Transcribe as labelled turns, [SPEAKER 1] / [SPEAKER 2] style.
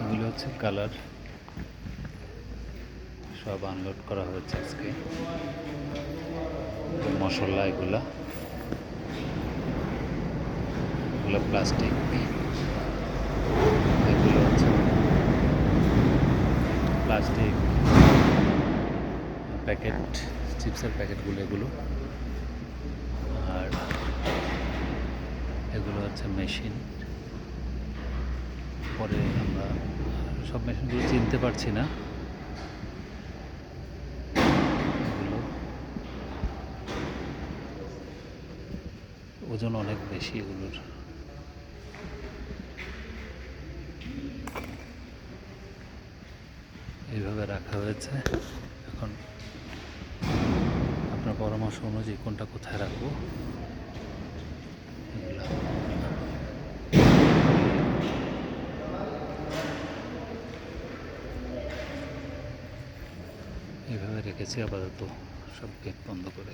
[SPEAKER 1] এগুলো হচ্ছে কালার, সব আনলোড করা হয়েছে আজকে। মশলা এগুলো প্লাস্টিক, এগুলো হচ্ছে প্লাস্টিক প্যাকেট, চিপসের প্যাকেটগুলো এগুলো। আর এগুলো হচ্ছে মেশিন। পরে আমরা সব মেশিনগুলো চিনতে পারছি না, এগুলো ওজন অনেক বেশি এগুলোর। এইভাবে রাখা হয়েছে। এখন আপনার পরামর্শ অনুযায়ী কোনটা কোথায় রাখবো এগুলা এইভাবে রেখেছি আপাতত, সব গেট বন্ধ করে।